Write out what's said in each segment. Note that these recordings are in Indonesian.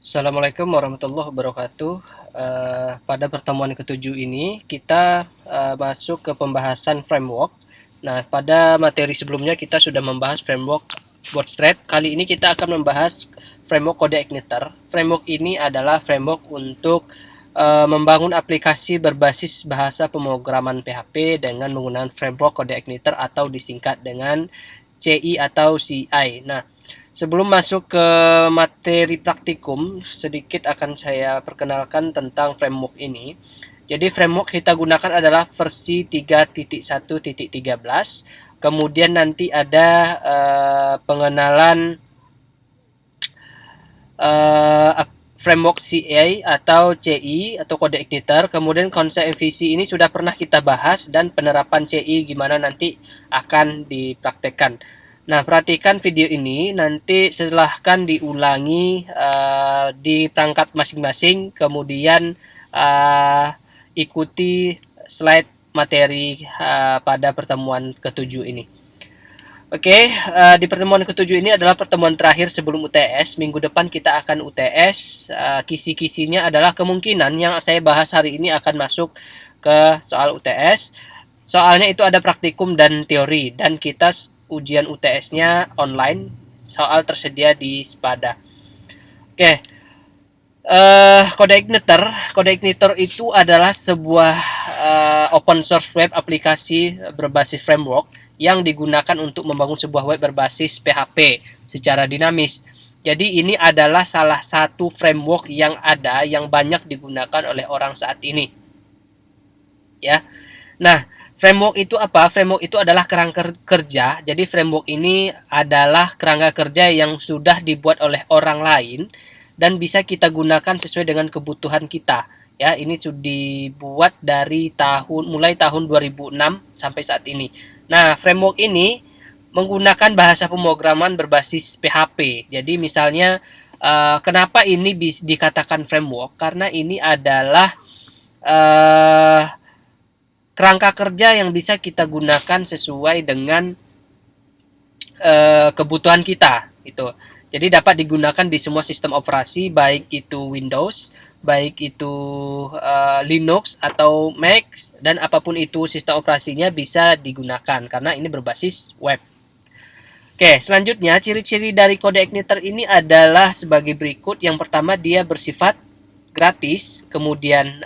Assalamualaikum warahmatullahi wabarakatuh. Pada pertemuan ketujuh ini kita masuk ke pembahasan framework. Nah, pada materi sebelumnya kita sudah membahas framework Bootstrap. Kali ini kita akan membahas framework Code Igniter. Framework ini adalah framework untuk membangun aplikasi berbasis bahasa pemrograman PHP dengan menggunakan framework Code Igniter atau disingkat dengan CI atau CI. Nah, sebelum masuk ke materi praktikum, sedikit akan saya perkenalkan tentang framework ini. Jadi framework kita gunakan adalah versi 3.1.13. Kemudian nanti ada pengenalan framework CI atau CI atau kode igniter. Kemudian konsep MVC ini sudah pernah kita bahas dan penerapan CI gimana nanti akan dipraktekkan. Nah, perhatikan video ini, nanti silahkan diulangi di perangkat masing-masing, kemudian ikuti slide materi pada pertemuan ketujuh ini. Oke, di pertemuan ketujuh ini adalah pertemuan terakhir sebelum UTS. Minggu depan kita akan UTS. Kisi-kisinya adalah kemungkinan yang saya bahas hari ini akan masuk ke soal UTS. Soalnya itu ada praktikum dan teori, dan kita ujian UTS-nya online. Soal tersedia di Spada. Oke, Kode Igniter itu adalah sebuah open source web aplikasi berbasis framework yang digunakan untuk membangun sebuah web berbasis PHP secara dinamis. Jadi ini adalah salah satu framework yang ada yang banyak digunakan oleh orang saat ini. Ya. Nah, framework itu apa? Framework itu adalah kerangka kerja. Jadi framework ini adalah kerangka kerja yang sudah dibuat oleh orang lain dan bisa kita gunakan sesuai dengan kebutuhan kita. Ya, ini sudah dibuat dari mulai tahun 2006 sampai saat ini. Nah, framework ini menggunakan bahasa pemrograman berbasis PHP. Jadi misalnya kenapa ini dikatakan framework? Karena ini adalah kerangka kerja yang bisa kita gunakan sesuai dengan kebutuhan kita itu. Jadi dapat digunakan di semua sistem operasi, baik itu Windows, baik itu Linux atau Mac, dan apapun itu sistem operasinya bisa digunakan karena ini berbasis web. Oke, selanjutnya ciri-ciri dari kode igniter ini adalah sebagai berikut. Yang pertama, dia bersifat gratis, kemudian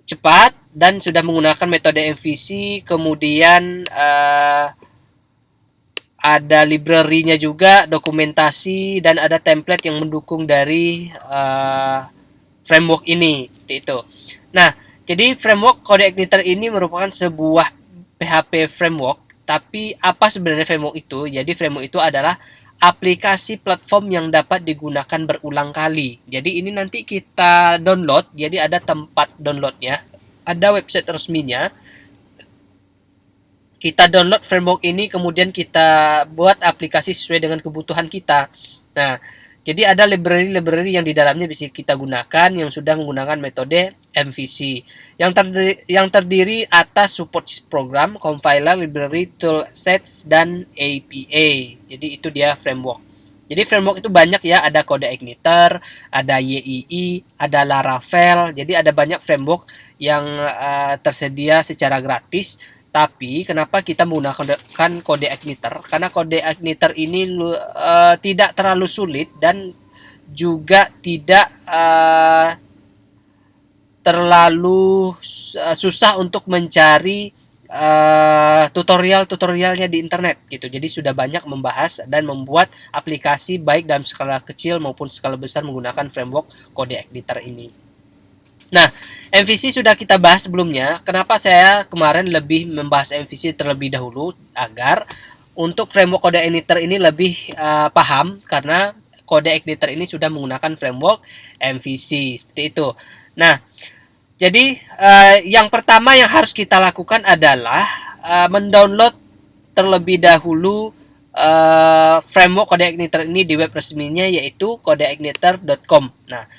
cepat dan sudah menggunakan metode MVC, kemudian ada library-nya juga, dokumentasi, dan ada template yang mendukung dari framework ini, seperti itu. Nah, jadi framework Code Igniter ini merupakan sebuah PHP framework, tapi apa sebenarnya framework itu? Jadi framework itu adalah aplikasi platform yang dapat digunakan berulang kali. Jadi ini nanti kita download, jadi ada tempat downloadnya, ada website resminya. Kita download framework ini, kemudian kita buat aplikasi sesuai dengan kebutuhan kita. Nah, jadi ada library-library yang di dalamnya bisa kita gunakan yang sudah menggunakan metode MVC. Yang terdiri atas support program, compiler, library, toolsets, dan APA. Jadi itu dia framework. Jadi framework itu banyak ya, ada Code Igniter, ada YII, ada Laravel. Jadi ada banyak framework yang tersedia secara gratis. Tapi kenapa kita menggunakan Code Igniter? Karena Code Igniter ini tidak terlalu sulit dan juga tidak terlalu susah untuk mencari tutorialnya di internet gitu. Jadi sudah banyak membahas dan membuat aplikasi baik dalam skala kecil maupun skala besar menggunakan framework Code Igniter ini. Nah, MVC sudah kita bahas sebelumnya. Kenapa saya kemarin lebih membahas MVC terlebih dahulu? Agar untuk framework Code Igniter ini lebih paham, karena Code Igniter ini sudah menggunakan framework MVC seperti itu. Nah, jadi yang pertama yang harus kita lakukan adalah mendownload terlebih dahulu framework Code Igniter ini di web resminya, yaitu codeigniter.com. Nah,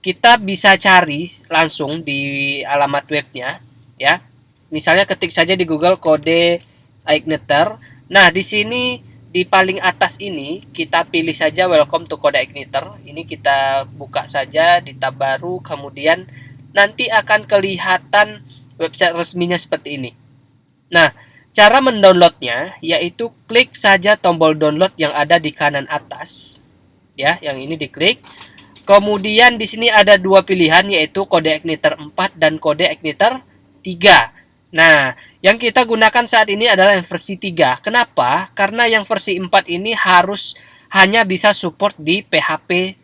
kita bisa cari langsung di alamat webnya ya. Misalnya ketik saja di Google Code Igniter. Nah, di sini di paling atas ini kita pilih saja welcome to Codeigniter. Ini kita buka saja di tab baru, kemudian nanti akan kelihatan website resminya seperti ini. Nah, cara mendownloadnya yaitu klik saja tombol download yang ada di kanan atas. Ya, yang ini diklik. Kemudian di sini ada dua pilihan yaitu Codeigniter 4 dan Codeigniter 3. Nah, yang kita gunakan saat ini adalah yang versi 3. Kenapa? Karena yang versi 4 ini harus hanya bisa support di PHP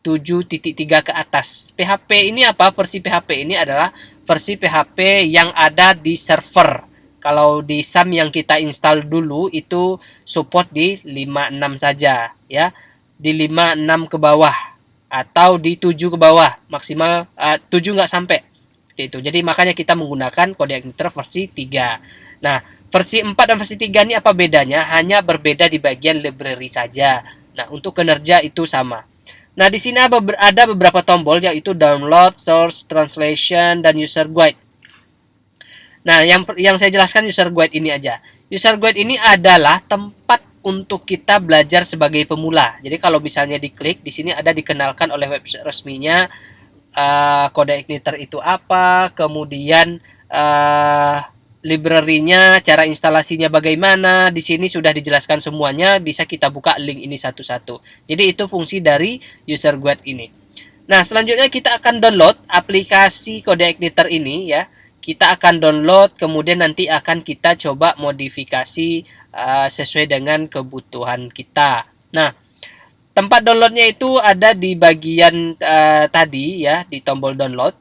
7.3 ke atas. PHP ini apa? Versi PHP ini adalah versi PHP yang ada di server. Kalau di SAM yang kita install dulu itu support di 56 saja, ya. Di 56 ke bawah atau di 7 ke bawah, maksimal 7 nggak sampai. Itu. Jadi makanya kita menggunakan Codeigniter versi 3. Nah, versi 4 dan versi 3 ini apa bedanya? Hanya berbeda di bagian library saja. Nah, untuk kinerja itu sama. Nah, di sini ada beberapa tombol yaitu download, source, translation, dan user guide. Nah, yang saya jelaskan user guide ini aja. User guide ini adalah tempat untuk kita belajar sebagai pemula. Jadi kalau misalnya diklik, di sini ada dikenalkan oleh website resminya, Codeigniter itu apa, kemudian library-nya, cara instalasinya bagaimana. Di sini sudah dijelaskan semuanya, bisa kita buka link ini satu-satu. Jadi itu fungsi dari user guide ini. Nah, selanjutnya kita akan download aplikasi Codeigniter ini ya. Kita akan download, kemudian nanti akan kita coba modifikasi sesuai dengan kebutuhan kita. Nah, tempat downloadnya itu ada di bagian tadi ya, di tombol download.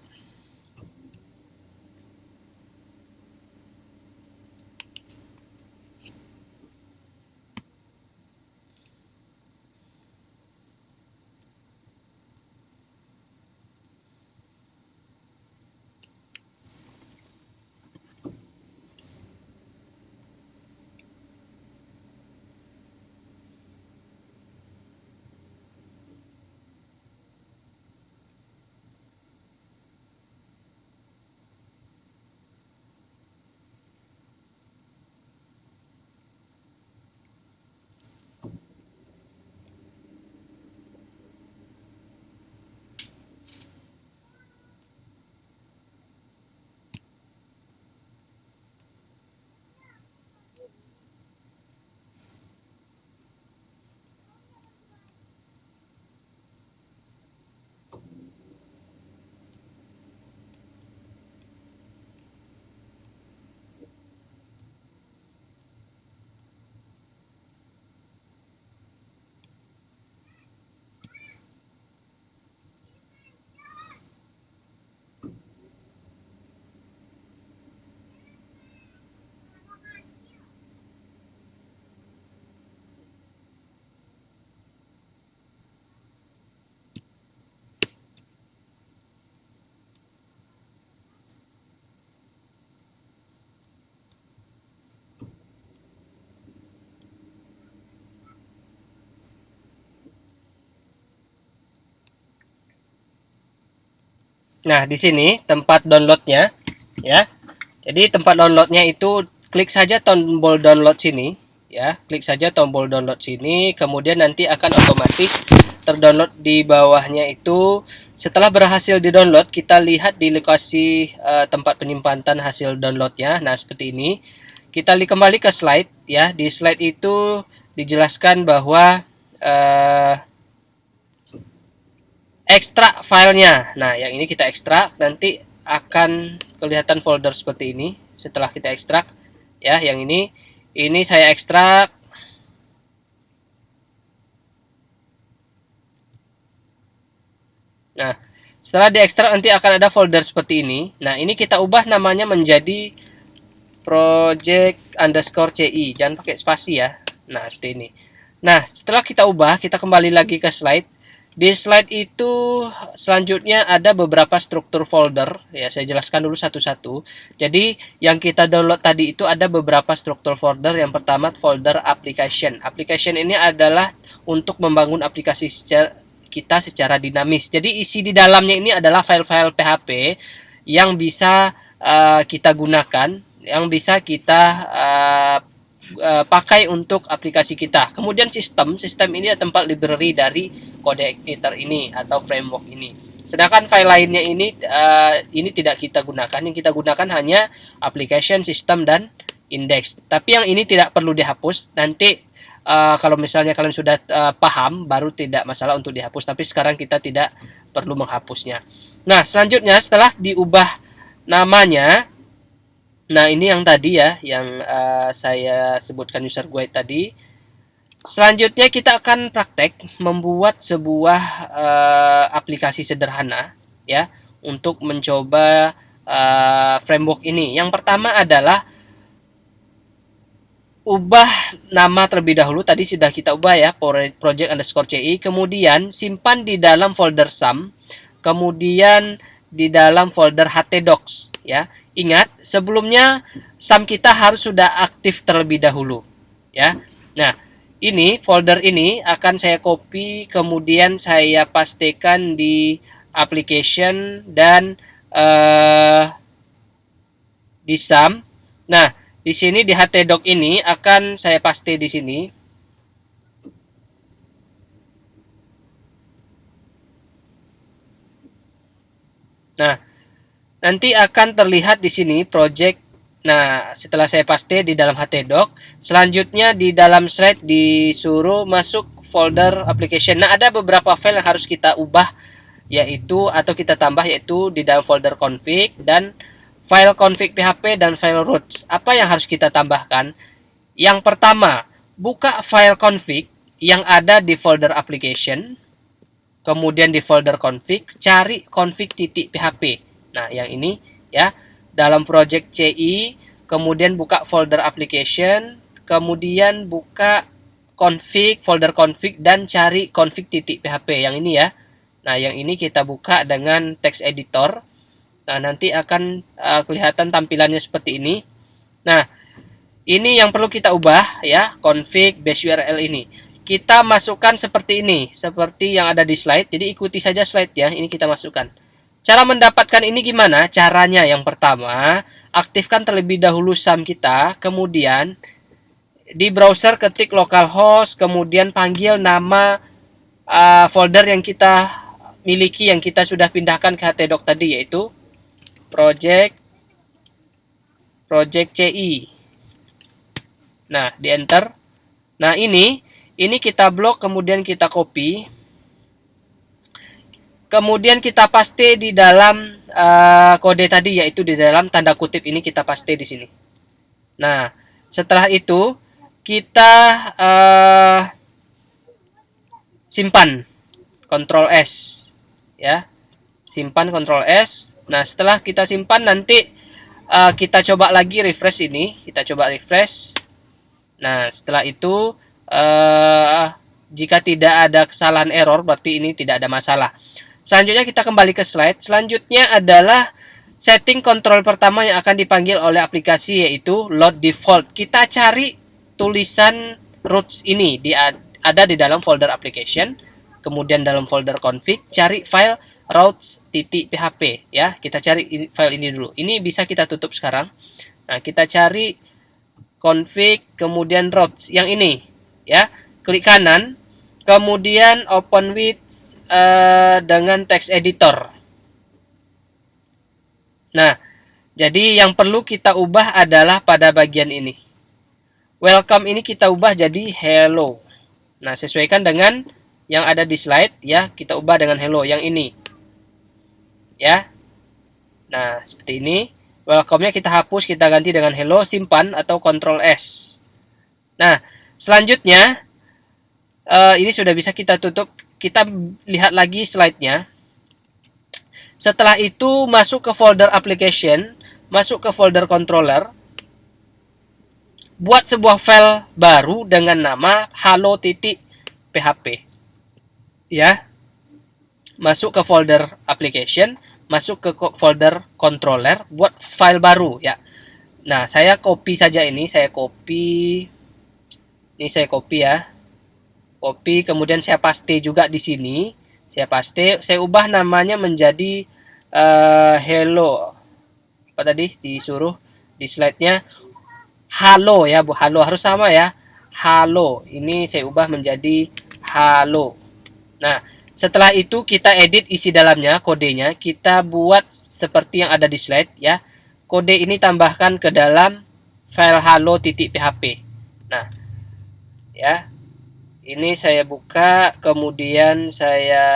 Nah, di sini tempat downloadnya ya. Jadi tempat downloadnya itu klik saja tombol download sini ya, klik saja tombol download sini, kemudian nanti akan otomatis terdownload di bawahnya itu. Setelah berhasil di-download, kita lihat di lokasi tempat penyimpanan hasil downloadnya. Nah, seperti ini. Kita kembali ke slide ya. Di slide itu dijelaskan bahwa ekstrak filenya. Nah, yang ini kita ekstrak, nanti akan kelihatan folder seperti ini setelah kita ekstrak ya. Yang ini saya ekstrak. Nah, setelah diekstrak nanti akan ada folder seperti ini. Nah, ini kita ubah namanya menjadi project_ci, jangan pakai spasi ya. Nah, seperti ini. Nah, setelah kita ubah, kita kembali lagi ke slide. Di slide itu selanjutnya ada beberapa struktur folder ya, saya jelaskan dulu satu-satu. Jadi yang kita download tadi itu ada beberapa struktur folder. Yang pertama folder application. Application ini adalah untuk membangun aplikasi kita secara dinamis. Jadi isi di dalamnya ini adalah file-file PHP yang bisa kita gunakan, yang bisa kita pakai untuk aplikasi kita. Kemudian sistem ini adalah tempat library dari kode igniter ini atau framework ini. Sedangkan file lainnya ini tidak kita gunakan. Yang kita gunakan hanya application, system, dan index. Tapi yang ini tidak perlu dihapus. Nanti kalau misalnya kalian sudah paham, baru tidak masalah untuk dihapus. Tapi sekarang kita tidak perlu menghapusnya. Nah, selanjutnya setelah diubah namanya, nah ini yang tadi ya, yang saya sebutkan user guide tadi. Selanjutnya kita akan praktek membuat sebuah aplikasi sederhana ya untuk mencoba framework ini. Yang pertama adalah ubah nama terlebih dahulu. Tadi sudah kita ubah ya, project_ci. Kemudian simpan di dalam folder sum. Kemudian di dalam folder htdocs ya. Ingat, sebelumnya sum kita harus sudah aktif terlebih dahulu ya. Nah, ini folder ini akan saya copy, kemudian saya pastikan di application dan di sum. Nah, di sini di htdoc ini akan saya paste di sini. Nah, nanti akan terlihat di sini project. Nah, setelah saya paste di dalam htdoc, selanjutnya di dalam slide disuruh masuk folder application. Nah, ada beberapa file yang harus kita ubah yaitu atau kita tambah, yaitu di dalam folder config dan file config php dan file roots. Apa yang harus kita tambahkan? Yang pertama, buka file config yang ada di folder application, kemudian di folder config, cari config.php. Nah, yang ini ya, dalam project CI, kemudian buka folder application, kemudian buka config, folder config, dan cari config.php. Yang ini ya. Nah, yang ini kita buka dengan text editor. Nah, nanti akan kelihatan tampilannya seperti ini. Nah, ini yang perlu kita ubah ya, config base URL ini. Kita masukkan seperti ini, seperti yang ada di slide. Jadi ikuti saja slide ya, ini kita masukkan. Cara mendapatkan ini gimana? Caranya yang pertama, aktifkan terlebih dahulu sum kita, kemudian di browser ketik localhost, kemudian panggil nama folder yang kita miliki, yang kita sudah pindahkan ke htdoc tadi, yaitu project CI. Nah, di enter. Nah, ini kita blok, kemudian kita copy, kemudian kita paste di dalam kode tadi, yaitu di dalam tanda kutip ini kita paste di sini. Nah, setelah itu kita simpan, Ctrl S ya, simpan Ctrl S. Nah, setelah kita simpan, nanti kita coba lagi refresh ini, kita coba refresh. Nah, setelah itu jika tidak ada kesalahan error, berarti ini tidak ada masalah. Selanjutnya kita kembali ke slide. Selanjutnya adalah setting kontrol pertama yang akan dipanggil oleh aplikasi, yaitu load default. Kita cari tulisan roots ini, ada di dalam folder application, kemudian dalam folder config, cari file routes.php ya. Kita cari file ini dulu. Ini bisa kita tutup sekarang. Nah, kita cari config, kemudian routes yang ini ya. Klik kanan, kemudian open with dengan text editor. Nah, jadi yang perlu kita ubah adalah pada bagian ini. Welcome ini kita ubah jadi hello. Nah, sesuaikan dengan yang ada di slide ya, kita ubah dengan hello yang ini. Ya. Nah, seperti ini. Welcome-nya kita hapus, kita ganti dengan hello, simpan atau Ctrl S. Nah, selanjutnya ini sudah bisa kita tutup. Kita lihat lagi slide-nya. Setelah itu masuk ke folder application, masuk ke folder controller, buat sebuah file baru dengan nama halo.php. Ya. Masuk ke folder application, masuk ke folder controller, buat file baru ya. Nah, saya copy saja ini, saya copy. Ini saya copy ya. Copy, kemudian saya paste juga di sini. Saya paste, saya ubah namanya menjadi hello. Apa tadi disuruh di slide-nya? halo ya, Bu. Halo harus sama ya. Halo. Ini saya ubah menjadi halo. Nah, setelah itu kita edit isi dalamnya, kodenya. Kita buat seperti yang ada di slide ya. Kode ini tambahkan ke dalam file halo.php. Nah, ya. Ini saya buka, kemudian saya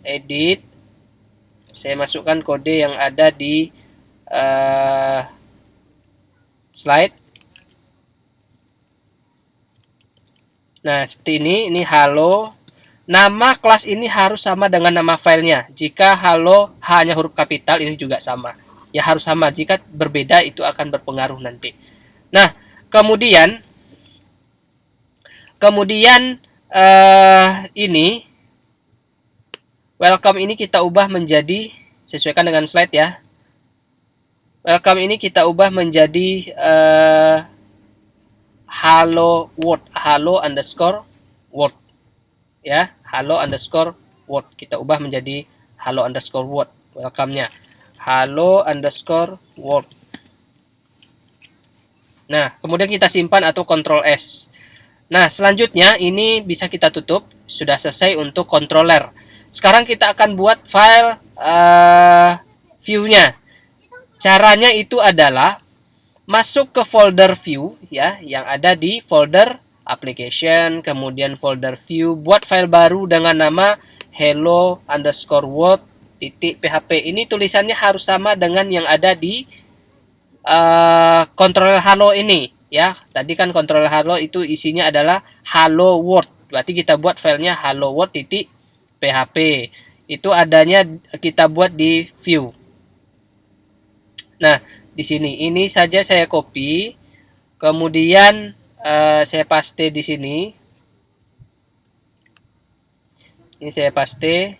edit. Saya masukkan kode yang ada di slide. Nah, seperti ini halo. Nama kelas ini harus sama dengan nama filenya. Jika halo hanya huruf kapital, ini juga sama. Ya harus sama. Jika berbeda, itu akan berpengaruh nanti. Nah, kemudian ini welcome ini kita ubah menjadi, sesuaikan dengan slide ya. Welcome ini kita ubah menjadi hello world, hello underscore world ya, hello underscore world kita ubah menjadi hello underscore world. Welcome-nya hello underscore world. Nah, kemudian kita simpan atau Ctrl S. Nah, selanjutnya ini bisa kita tutup. Sudah selesai untuk controller. Sekarang kita akan buat file view-nya. Caranya itu adalah masuk ke folder view ya, yang ada di folder application, kemudian folder view, buat file baru dengan nama hello underscore world.php. Ini tulisannya harus sama dengan yang ada di controller halo ini ya. Tadi kan controller halo itu isinya adalah hello world. Berarti kita buat filenya hello world.php. Itu adanya kita buat di view. Nah, di sini ini saja saya copy, kemudian saya paste di sini. Ini saya paste.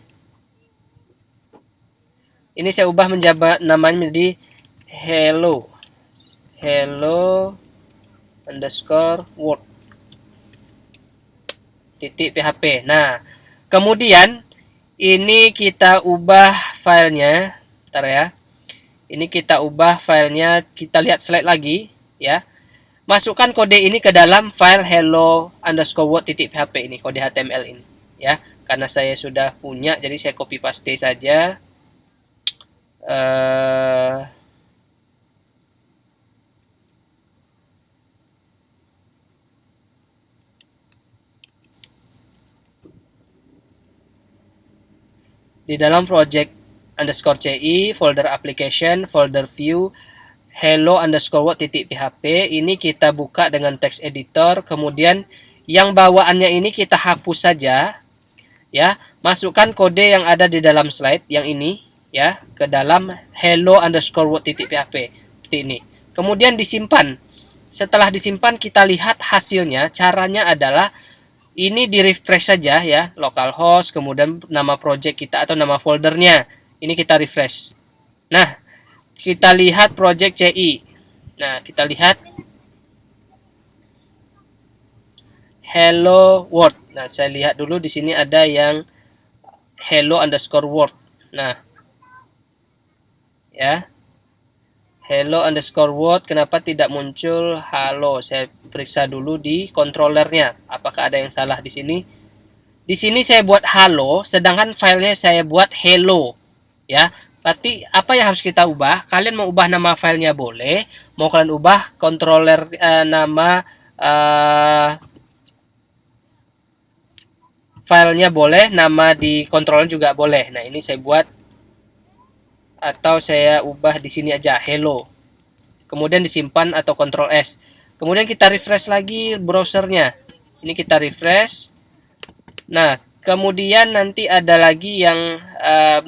Ini saya ubah menjadi namanya menjadi hello underscore world .php. Nah, kemudian ini kita ubah filenya. Bentar ya. Ini kita ubah filenya, kita lihat slide lagi ya. Masukkan kode ini ke dalam file hello underscore world.php ini, kode HTML ini ya. Karena saya sudah punya, jadi saya copy paste saja. Di dalam project underscore CI, folder application, folder view, hello underscore world.php, ini kita buka dengan text editor, kemudian yang bawaannya ini kita hapus saja ya. Masukkan kode yang ada di dalam slide yang ini ya ke dalam hello underscore world.php seperti ini. Kemudian disimpan. Setelah disimpan kita lihat hasilnya. Caranya adalah ini di refresh saja ya, localhost, kemudian nama project kita atau nama foldernya. Ini kita refresh. Nah, kita lihat project CI. Nah, kita lihat hello world. Nah, saya lihat dulu di sini ada yang hello underscore world. Nah, ya, hello underscore world, kenapa tidak muncul halo? Saya periksa dulu di controllernya, apakah ada yang salah di sini. Di sini saya buat halo, sedangkan filenya saya buat hello ya. Berarti apa yang harus kita ubah? Kalian mau ubah nama filenya boleh, mau kalian ubah controller nama filenya boleh, nama di controller juga boleh. Nah, ini saya buat, atau saya ubah di sini aja hello. Kemudian disimpan atau Ctrl S. Kemudian kita refresh lagi browsernya. Ini kita refresh. Nah, kemudian nanti ada lagi yang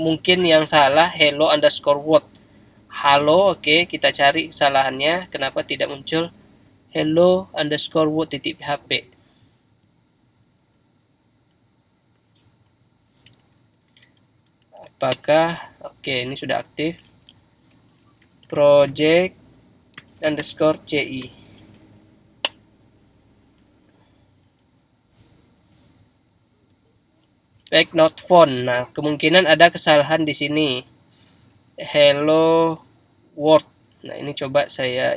mungkin yang salah, hello underscore world. Halo, oke, kita cari kesalahannya. Kenapa tidak muncul hello underscore world.php? Apakah oke, ini sudah aktif? Project underscore CI. Back not found. Nah, kemungkinan ada kesalahan di sini. Hello world. Nah, ini coba saya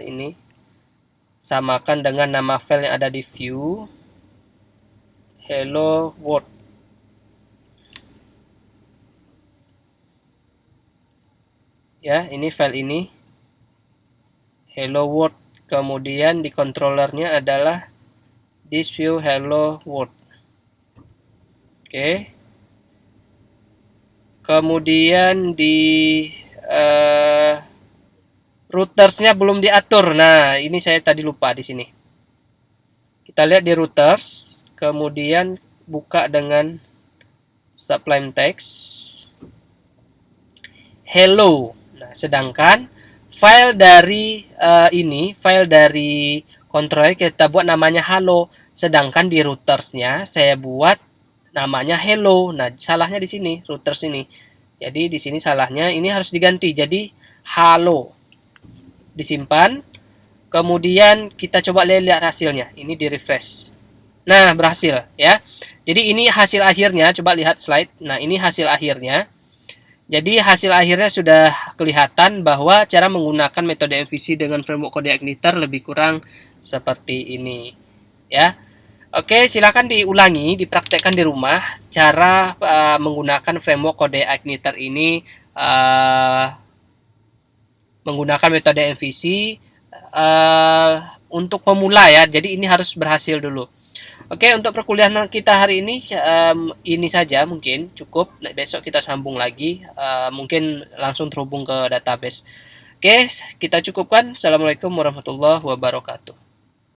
samakan dengan nama file yang ada di view, hello world. Ya, ini file ini, hello world. Kemudian di controllernya adalah this view hello world. Oke. Kemudian di routersnya belum diatur. Nah, ini saya tadi lupa di sini. Kita lihat di routers, kemudian buka dengan sublime text hello. Nah, sedangkan file dari file dari controller kita buat namanya halo, sedangkan di routersnya saya buat namanya hello. Nah, salahnya di sini, routers ini. Jadi di sini salahnya, ini harus diganti jadi halo. Disimpan. Kemudian kita coba lihat hasilnya. Ini di refresh. Nah, berhasil ya. Jadi ini hasil akhirnya, coba lihat slide. Nah, ini hasil akhirnya. Jadi hasil akhirnya sudah kelihatan bahwa cara menggunakan metode MVC dengan framework Kode Igniter lebih kurang seperti ini ya. Oke, silakan diulangi, dipraktekkan di rumah cara menggunakan framework Kode Igniter ini menggunakan metode MVC untuk pemula ya. Jadi ini harus berhasil dulu. Oke, untuk perkuliahan kita hari ini saja mungkin cukup. Besok kita sambung lagi, mungkin langsung terhubung ke database. Oke, kita cukupkan. Assalamualaikum warahmatullahi wabarakatuh.